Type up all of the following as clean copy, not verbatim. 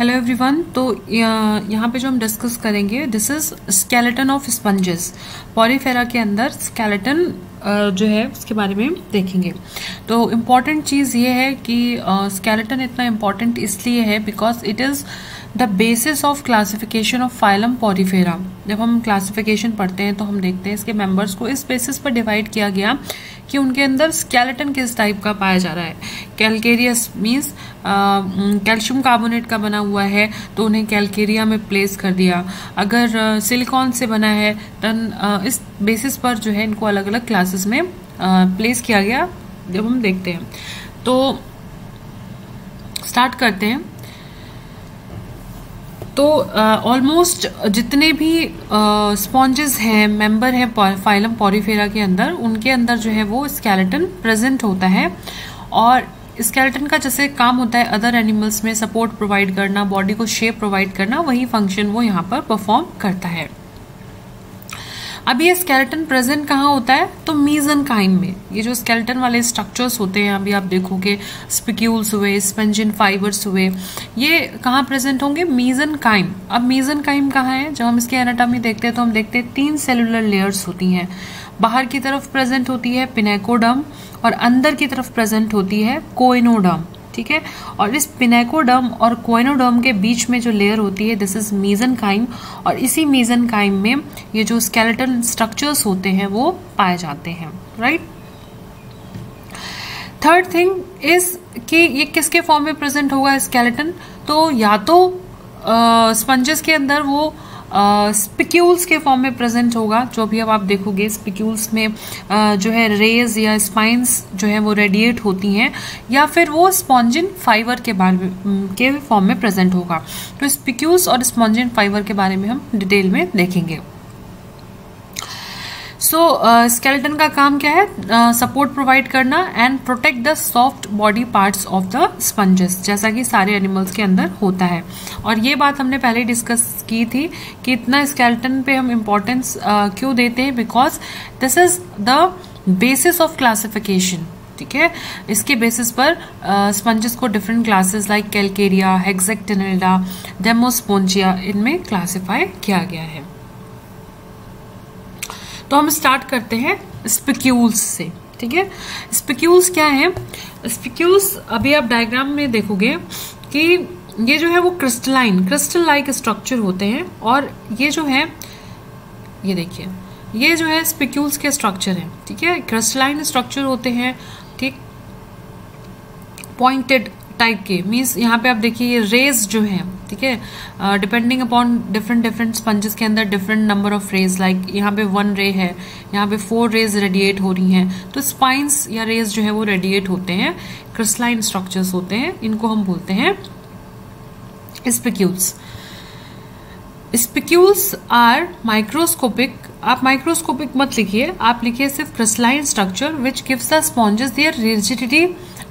Hello everyone. तो यहाँ पे जो हम डिस्कस करेंगे this is skeleton of sponges. Porifera के अंदर स्केलेटन जो है उसके बारे में देखेंगे। तो इम्पॉर्टेंट चीज़ ये है कि स्केलेटन इतना इम्पॉर्टेंट इसलिए है because it is the basis of classification of phylum Porifera. जब हम क्लासिफिकेशन पढ़ते हैं तो हम देखते हैं इसके मेंबर्स को इस बेसिस पर डिवाइड किया गया कि उनके अंदर स्केलेटन किस टाइप का पाया जा रहा है। कैलकेरियस मीन्स कैल्शियम कार्बोनेट का बना हुआ है तो उन्हें कैलकेरिया में प्लेस कर दिया। अगर सिलिकॉन से बना है तो इस बेसिस पर जो है इनको अलग अलग क्लासेस में प्लेस किया गया। जब हम देखते हैं तो स्टार्ट करते हैं। तो ऑलमोस्ट जितने भी स्पॉन्जेस हैं मेंबर हैं फाइलम पॉरीफेरा के अंदर, उनके अंदर जो है वो स्केलेटन प्रेजेंट होता है। और स्केलेटन का जैसे काम होता है अदर एनिमल्स में सपोर्ट प्रोवाइड करना, बॉडी को शेप प्रोवाइड करना, वही फंक्शन वो यहाँ पर परफॉर्म करता है। अब ये स्केलेटन प्रेजेंट कहाँ होता है तो मीजनकाइम में। ये जो स्केलेटन वाले स्ट्रक्चर्स होते हैं अभी आप देखोगे स्पिक्यूल्स हुए, स्पंजिन फाइबर्स हुए, ये कहाँ प्रेजेंट होंगे मीजनकाइम। अब मीजनकाइम कहाँ है? जब हम इसकी एनाटॉमी देखते हैं तो हम देखते हैं 3 सेलुलर लेयर्स होती हैं। बाहर की तरफ प्रेजेंट होती है पिनेकोडर्म और अंदर की तरफ प्रेजेंट होती है कोइनोडर्म। ठीक है, और इस पिनेकोडर्म और कोइनोडर्म के बीच में जो लेयर होती है दिस इज मीजनकाइम। और इसी मीजनकाइम में ये जो स्केलेटन स्ट्रक्चर्स होते हैं वो पाए जाते हैं। राइट। थर्ड थिंग इज कि ये किसके फॉर्म में प्रेजेंट होगा स्केलेटन? तो या तो स्पंजेस के अंदर वो स्पिक्यूल्स के फॉर्म में प्रेजेंट होगा, जो भी अब आप देखोगे स्पिक्यूल्स में जो है रेज या स्पाइंस जो है वो रेडिएट होती हैं, या फिर वो स्पॉन्जिन फाइबर के फॉर्म में प्रेजेंट होगा। तो स्पिक्यूल्स और स्पॉन्जिन फाइबर के बारे में हम डिटेल में देखेंगे। स्केलेटन का काम क्या है? सपोर्ट प्रोवाइड करना and protect the soft body parts of the sponges, जैसा कि सारे एनिमल्स के अंदर होता है। और ये बात हमने पहले डिस्कस की थी कि इतना स्केलेटन पे हम इम्पोर्टेंस क्यों देते हैं, because this is the basis of classification. ठीक है, इसके बेसिस पर स्पंजेस को डिफरेंट क्लासेस लाइक कैलकेरिया, हेक्सेक्टिनिडा, डेमोस्पोंजिया इनमें क्लासिफाई किया गया है। तो हम स्टार्ट करते हैं स्पिक्यूल्स से। ठीक है, स्पिक्यूल्स क्या है? स्पिक्यूल्स अभी आप डायग्राम में देखोगे कि ये जो है वो क्रिस्टल लाइक स्ट्रक्चर होते हैं। और ये जो है ये देखिए, ये जो है स्पिक्यूल्स के स्ट्रक्चर है। ठीक है, क्रिस्टलाइन स्ट्रक्चर होते हैं। ठीक, पॉइंटेड टाइप के मीन्स यहाँ पे आप देखिए ये रेज जो है, ठीक है, डिपेंडिंग अपॉन डिफरेंट स्पंजेस के अंदर different number of rays, like यहाँ पे 1 रे है, यहाँ पे 4 रेज रेडिएट हो रही हैं। तो स्पाइंस या रेज जो है वो रेडिएट होते हैं, क्रिस्टलाइन स्ट्रक्चर्स होते हैं, इनको हम बोलते हैं स्पिक्यूल्स। Spicules are microscopic. आप माइक्रोस्कोपिक मत लिखिए, आप लिखिए सिर्फ crystalline structure which gives the sponges their rigidity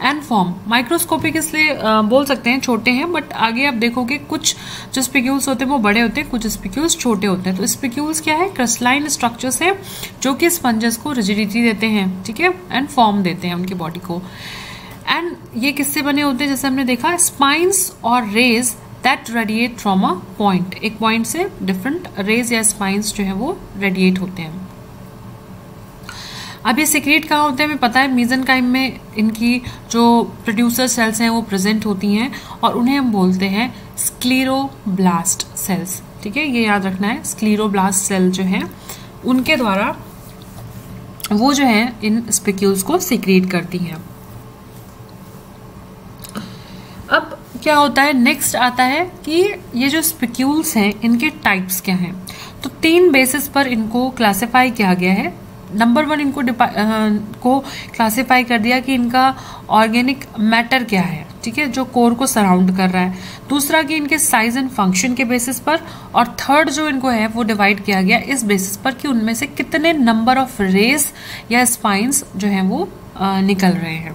and form. Microscopic इसलिए बोल सकते हैं छोटे हैं, बट आगे आप देखोगे कुछ जो स्पिक्यूल्स होते हैं वो बड़े होते हैं, कुछ स्पिक्यूल्स छोटे होते हैं। तो स्पिक्यूल्स क्या है? क्रिस्टलाइन स्ट्रक्चर्स हैं जो कि स्पंजेस को रिजिडिटी देते हैं, ठीक है, एंड फॉर्म देते हैं उनकी बॉडी को। एंड ये किससे बने होते हैं? जैसे हमने देखा स्पाइंस और rays that radiate from a point. एक पॉइंट से डिफरेंट रेज या स्पाइंस जो है वो रेडिएट होते हैं। अब ये सीक्रेट कहाँ होते हैं हमें पता है, मीजनकाइम में इनकी जो प्रोड्यूसर सेल्स हैं वो प्रेजेंट होती हैं और उन्हें हम बोलते हैं स्क्लीरोब्लास्ट सेल्स। ठीक है, ये याद रखना है, स्क्लीरोब्लास्ट सेल जो है उनके द्वारा वो जो है इन स्पिक्यूल्स को सीक्रेट करती हैं। अब क्या होता है, नेक्स्ट आता है कि ये जो स्पिक्यूल्स हैं इनके टाइप्स क्या हैं। तो 3 बेसिस पर इनको क्लासिफाई किया गया है। नंबर 1 इनको को क्लासिफाई कर दिया कि इनका ऑर्गेनिक मैटर क्या है, ठीक है, जो कोर को सराउंड कर रहा है। दूसरा कि इनके साइज एंड फंक्शन के बेसिस पर। और थर्ड जो इनको है वो डिवाइड किया गया इस बेसिस पर कि उनमें से कितने नंबर ऑफ रेस या स्पाइंस जो है वो निकल रहे हैं,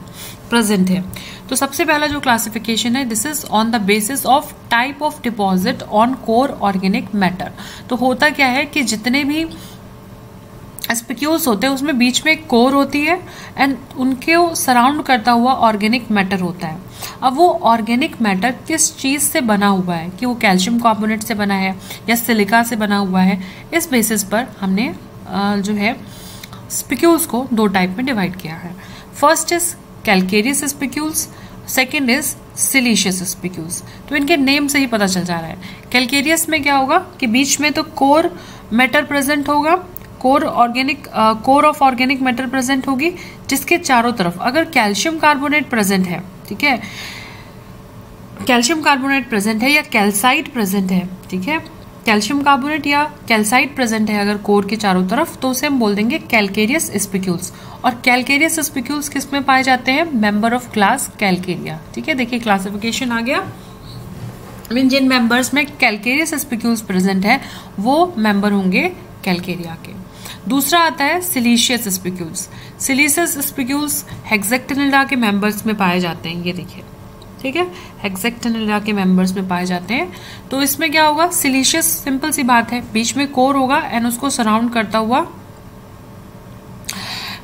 प्रेजेंट है। तो सबसे पहला जो क्लासिफिकेशन है this is on the basis of type of deposit on core organic matter. तो होता क्या है कि जितने भी स्पिक्यूल्स होते हैं उसमें बीच में एक कोर होती है एंड उनके सराउंड करता हुआ ऑर्गेनिक मैटर होता है। अब वो ऑर्गेनिक मैटर किस चीज से बना हुआ है, कि वो कैल्शियम कार्बोनेट से बना है या सिलिका से बना हुआ है, इस बेसिस पर हमने जो है स्पिक्यूल्स को दो टाइप में डिवाइड किया है। First is calcareous spicules, second is siliceous spicules. तो इनके नेम से ही पता चल जा रहा है। कैलकेरियस में क्या होगा कि बीच में तो कोर मैटर प्रेजेंट होगा, core of organic matter present होगी, जिसके चारों तरफ अगर कैल्शियम कार्बोनेट प्रेजेंट है, ठीक है, कैल्शियम कार्बोनेट प्रेजेंट है या कैल्साइट प्रेजेंट है, ठीक है, कैल्शियम कार्बोनेट या कैल्साइट प्रेजेंट है अगर कोर के चारों तरफ, तो उसे हम बोल देंगे कैलकेरियस स्पिक्यूल्स। और कैलकेरियस स्पिक्यूल्स किस में पाए जाते हैं? Member of class Calcarea. ठीक है, देखिए क्लासिफिकेशन आ गया। जिन मेंबर्स में कैलकेरियस स्पिक्यूल्स प्रेजेंट है वो मेंबर होंगे कैलकेरिया के। दूसरा आता है सिलीशियस स्पिक्यूल्स। सिलीशियस स्पिक्यूल्स हेक्सेक्टिनिडा के मेंबर्स में पाए जाते हैं, ये देखिए, ठीक है, हेक्सेक्टिनिडा के मेंबर्स में पाए जाते हैं। तो इसमें क्या होगा? सिलीशियस सिंपल सी बात है, बीच में कोर होगा एंड उसको सराउंड करता हुआ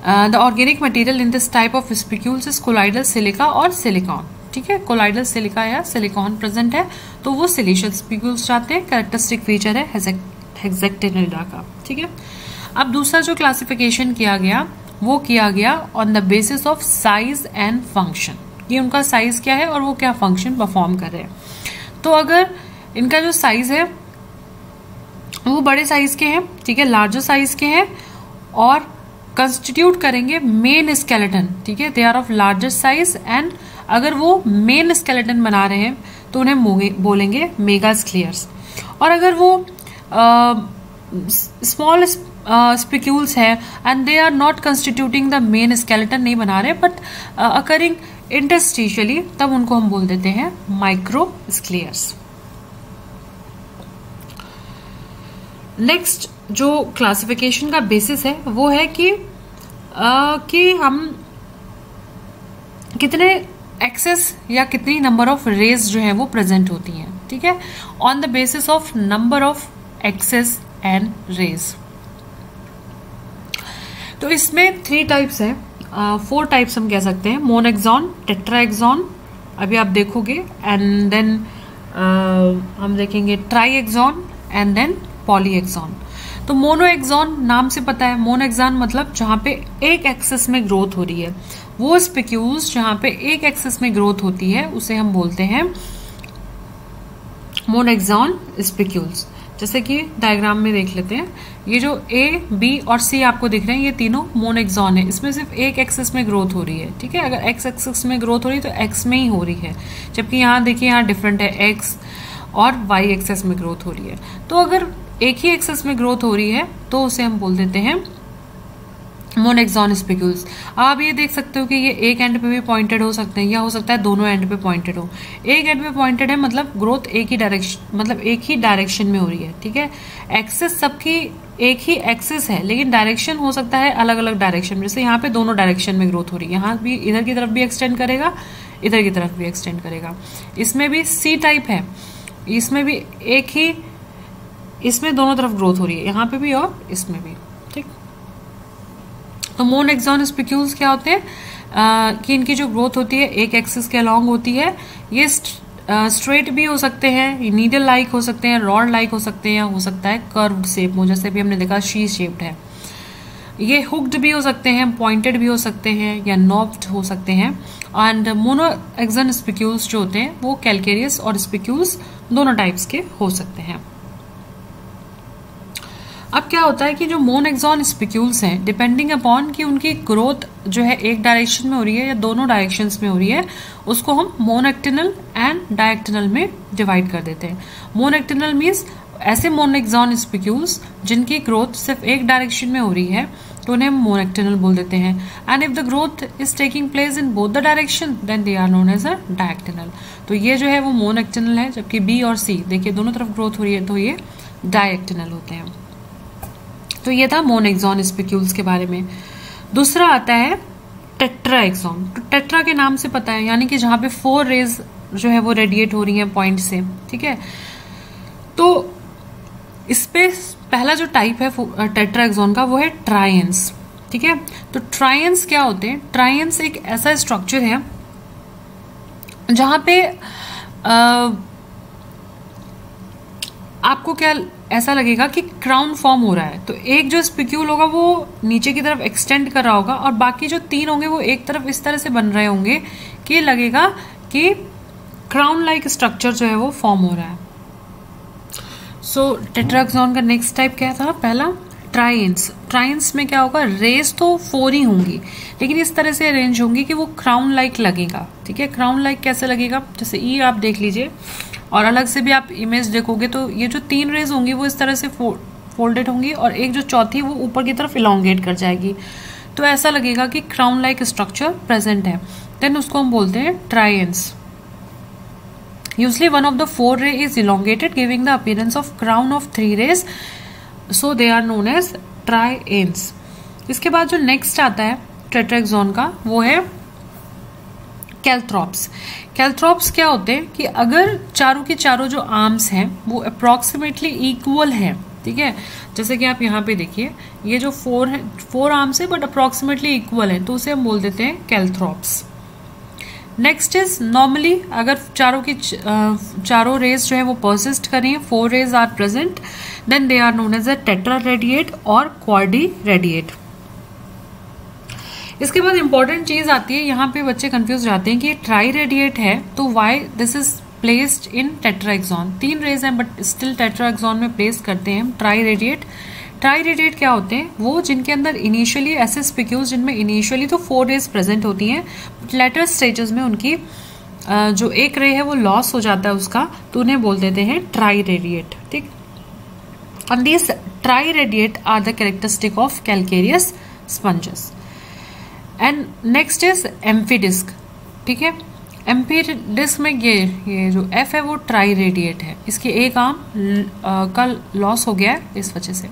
the organic material in this type of spicules is colloidal silica और सिलिकॉन। ठीक है, कोलाइडल सिलिका या सिलिकॉन प्रेजेंट है तो वो सिलीशियस स्पिक्यूल्स जाते हैं। कैरेक्टरिस्टिक फीचर है हेक्सेक्टिनिडा का। ठीक है, अब दूसरा जो क्लासिफिकेशन किया गया वो किया गया on the basis of size and function, कि उनका साइज क्या है और वो क्या फंक्शन परफॉर्म कर रहे हैं। तो अगर इनका जो साइज है वो बड़े साइज के हैं, ठीक है, लार्जर साइज के हैं और कंस्टिट्यूट करेंगे मेन स्केलेटन, ठीक है, they are of larger size and अगर वो मेन स्केलेटन बना रहे हैं तो उन्हें बोलेंगे मेगास्क्लियर्स। और अगर वो स्मॉल स्पिक्यूल्स है and they are not constituting the main skeleton, नहीं बना रहे बट अकरिंग इंटरस्टिशियली, तब उनको हम बोल देते हैं माइक्रोस्क्लियर्स। नेक्स्ट जो क्लासिफिकेशन का बेसिस है वो है कि हम कितने एक्सेस या कितनी नंबर ऑफ रेज जो है वो प्रेजेंट होती हैं। ठीक है, on the basis of number of axes and rays. तो इसमें 3 टाइप्स है, 4 टाइप्स हम कह सकते हैं, मोनोएक्सॉन, टेट्राएक्सॉन, अभी आप देखोगे, एंड देन हम देखेंगे ट्राईएक्सॉन एंड देन पॉलीएक्सॉन। तो मोनोएक्सॉन नाम से पता है, मोनोएक्सॉन मतलब जहां पे एक एक्सेस में ग्रोथ हो रही है, वो स्पिक्यूल्स जहां पे एक एक्सेस में ग्रोथ होती है उसे हम बोलते हैं मोनोएक्सॉन स्पिक्यूल्स। जैसे कि डायग्राम में देख लेते हैं, ये जो ए, बी और सी आपको दिख रहे हैं ये तीनों मोनोएक्सॉन है, इसमें सिर्फ एक एक्सेस में ग्रोथ हो रही है। ठीक है, अगर एक्स एक्सेस में ग्रोथ हो रही है तो एक्स में ही हो रही है, जबकि यहाँ देखिए यहाँ डिफरेंट है, एक्स और वाई एक्सेस में ग्रोथ हो रही है। तो अगर एक ही एक्सेस में ग्रोथ हो रही है तो उसे हम बोल देते हैं मोनोएक्सॉन स्पिक्यूल्स। आप ये देख सकते हो कि ये एक एंड पे भी पॉइंटेड हो सकते हैं या हो सकता है दोनों एंड पे पॉइंटेड हो। एक एंड पे पॉइंटेड है मतलब ग्रोथ एक ही डायरेक्शन, मतलब एक ही डायरेक्शन में हो रही है। ठीक है, एक्सेस सबकी एक ही एक्सेस है लेकिन डायरेक्शन हो सकता है अलग अलग डायरेक्शन में। जैसे यहाँ पे दोनों डायरेक्शन में ग्रोथ हो रही है, यहाँ भी इधर की तरफ भी एक्सटेंड करेगा, इधर की तरफ भी एक्सटेंड करेगा। इसमें भी सी टाइप है, इसमें भी एक ही, इसमें दोनों तरफ ग्रोथ हो रही है, यहाँ पे भी और इसमें भी। ठीक, तो मोनोएक्सॉन स्पिक्यूल्स क्या होते हैं कि इनकी जो ग्रोथ होती है एक एक्सिस के अलॉन्ग होती है। ये स्ट्रेट भी हो सकते हैं, नीडल लाइक हो सकते हैं, रॉड लाइक हो सकते हैं, या हो सकता है कर्व्ड शेप में, जैसे भी हमने देखा शी शेप्ड है। ये हुक्ड भी हो सकते हैं, पॉइंटेड भी हो सकते हैं या नॉब्ड हो सकते हैं। एंड मोनोएक्सॉन स्पिक्यूल्स जो होते हैं वो कैलकेरियस और स्पिक्यूल्स दोनों टाइप्स के हो सकते हैं। अब क्या होता है कि जो मोनोएक्सॉन स्पिक्यूल्स हैं, डिपेंडिंग अपॉन कि उनकी ग्रोथ जो है एक डायरेक्शन में हो रही है या दोनों डायरेक्शंस में हो रही है, उसको हम मोनोएक्टिनल एंड डायरेक्टिनल में डिवाइड कर देते हैं। मोनोएक्टिनल मीन्स ऐसे मोनोएक्सॉन स्पिक्यूल्स जिनकी ग्रोथ सिर्फ एक डायरेक्शन में हो रही है तो उन्हें हम मोनोएक्टिनल बोल देते हैं। And if the growth is taking place in both the direction then they are known as a diactinal. तो ये जो है वो मोनोएक्टिनल है, जबकि बी और सी देखिए दोनों तरफ ग्रोथ हो रही है तो ये डायरेक्टिनल होते हैं। तो ये था मोनोएक्सॉन स्पिक्यूल्स के बारे में। दूसरा आता है टेट्राएक्सॉन। तो टेट्रा के नाम से पता है, यानी कि जहां पे 4 रेज जो है वो रेडिएट हो रही हैं पॉइंट से। ठीक है, तो इस पे पहला जो टाइप है टेट्राएक्सॉन का वो है ट्रायंस, ठीक है। तो ट्रायंस क्या होते हैं? ट्रायंस एक ऐसा स्ट्रक्चर है जहां पे आपको क्या ऐसा लगेगा कि क्राउन फॉर्म हो रहा है। तो एक जो स्पिक्यूल होगा वो नीचे की तरफ एक्सटेंड कर रहा होगा और बाकी जो 3 होंगे वो एक तरफ इस तरह से बन रहे होंगे कि लगेगा कि क्राउन लाइक स्ट्रक्चर जो है वो फॉर्म हो रहा है। सो टेट्राएक्सॉन का नेक्स्ट टाइप क्या था? पहला ट्रायंस। ट्रायंस में क्या होगा? रेस तो 4 ही होंगी लेकिन इस तरह से अरेंज होंगी कि वो क्राउन लाइक लगेगा, ठीक है। क्राउन लाइक कैसे लगेगा? जैसे ई आप देख लीजिए और अलग से भी आप इमेज देखोगे तो ये जो 3 रेज होंगी वो इस तरह से फोल्डेड होंगी और एक जो चौथी वो ऊपर की तरफ इलोंगेट कर जाएगी, तो ऐसा लगेगा कि क्राउन लाइक स्ट्रक्चर प्रेजेंट है। देन उसको हम बोलते हैं triaenes. Usually one of the 4 ray is elongated giving the appearance of crown of 3 rays, so they are known as triaenes. इसके बाद जो नेक्स्ट आता है टेट्राएक्सॉन का वो है कैल्थ्रोप्स। कैल्थ्रोप्स क्या होते हैं कि अगर चारों की चारों जो आर्म्स हैं वो अप्रोक्सीमेटली इक्वल है, ठीक है। जैसे कि आप यहाँ पे देखिए ये जो 4 आर्म्स है बट अप्रोक्सीमेटली इक्वल है तो उसे हम बोल देते हैं कैल्थ्रोप्स। नेक्स्ट इज नॉर्मली अगर चारों रेज जो है वो परसिस्ट करें, 4 rays are present, then they are known as a tetraradiate और क्वाड्रिरेडिएट। इसके बाद इंपॉर्टेंट चीज आती है, यहाँ पे बच्चे कंफ्यूज जाते हैं कि ये ट्राइरेडिएट है तो why this is placed in tetraxon. 3 rays हैं बट स्टिल टेट्राएक्सॉन में प्लेस करते हैं ट्राइरेडिएट। ट्राइरेडिएट क्या होते हैं? वो जिनके अंदर इनिशियली ऐसे स्पिक्यूल्स जिनमें इनिशियली तो 4 रेज प्रेजेंट होती हैं बट लेटर स्टेजेस में उनकी जो एक रे है वो लॉस हो जाता है उसका, तो उन्हें बोल देते हैं ट्राइरेडिएट, ठीक। And this triradiate are the characteristic of calcareous sponges. And next is amphidisc, ठीक है। एम्फीडिस्क में ये जो एफ है वो ट्राइरेडिएट है, इसकी एक आर्म का लॉस हो गया है इस वजह से।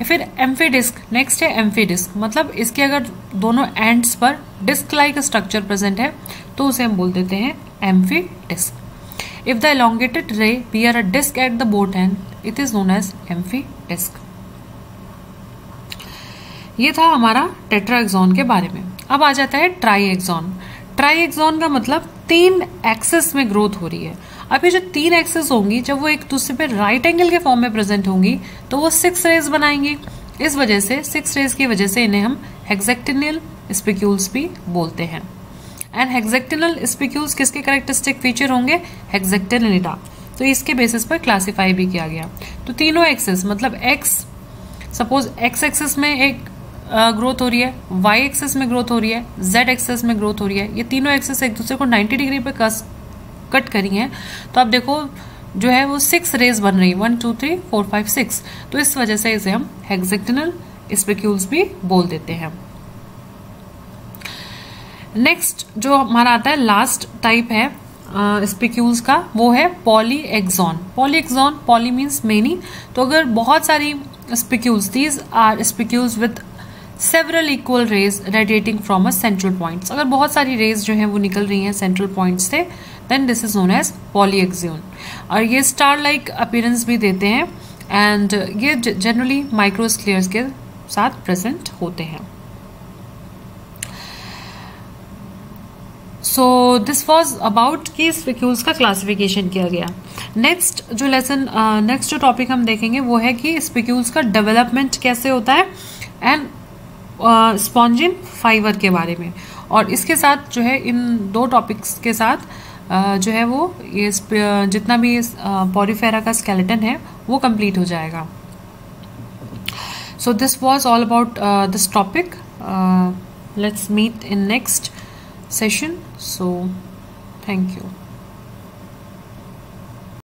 फिर एम्फीडिस्क नेक्स्ट है एम्फीडिस्क, मतलब इसके अगर दोनों एंड्स पर डिस्क लाइक स्ट्रक्चर प्रेजेंट है तो उसे हम बोल देते हैं amphidisc. If the elongated ray bear a disc at the both end it is known as amphidisc. ये था हमारा टेट्राएक्सॉन के बारे में। अब आ जाता है ट्राइएक्सॉन। ट्राइएक्सॉन का मतलब 3 एक्सेस में ग्रोथ हो रही है। अब ये जो 3 एक्सेस होंगी जब वो एक दूसरे पे राइट एंगल के फॉर्म में प्रेजेंट होंगी तो वो 6 रेज बनाएंगी। इस वजह से 6 रेज की वजह से इन्हें हम हेक्सेक्टिनल स्पिक्यूल्स भी बोलते हैं। एंड हेक्सेक्टिनल स्पिक्यूल्स किसके कैरेक्टरिस्टिक फीचर होंगे? हेक्सेक्टिनिटा। तो इसके बेसिस पर क्लासिफाई भी किया गया। तो तीनों एक्सेस मतलब एक्स, सपोज एक्स एक्सेस में एक ग्रोथ हो रही है, वाई एक्सेस में ग्रोथ हो रही है, जेड एक्सेस में ग्रोथ हो रही है, ये तीनों एक्सेस एक दूसरे को 90 डिग्री पे कट करी हैं तो आप देखो जो है वो 6 रेज बन रही है, 1 2 3 4 5 6। तो इस वजह से इसे हम हेक्सेक्टिनल स्पिक्यूल्स भी बोल देते हैं। नेक्स्ट जो हमारा आता है लास्ट टाइप है स्पिक्यूल्स का वो है polyaxon. Polyaxon, poly means many, तो अगर बहुत सारी spicules, these are spicules with several equal rays radiating from a central points. अगर बहुत सारी रेज जो है वो निकल रही हैं सेंट्रल पॉइंट से then this is known as polyaxon. और ये स्टार लाइक अपीयरेंस भी देते हैं एंड ये जनरली माइक्रोस्क्लेयर्स के साथ प्रेजेंट होते हैं। सो दिस वॉज अबाउट कि स्पिक्यूल्स का क्लासिफिकेशन किया गया। नेक्स्ट जो टॉपिक हम देखेंगे वो है कि स्पिक्यूल्स का डेवलपमेंट कैसे होता है एंड स्पॉन्जिन फाइबर के बारे में। और इसके साथ जो है इन 2 टॉपिक्स के साथ जो है वो ये जितना भी पॉरीफेरा का स्केलेटन है वो कंप्लीट हो जाएगा। So this was all about this topic. Let's meet in next session. So thank you.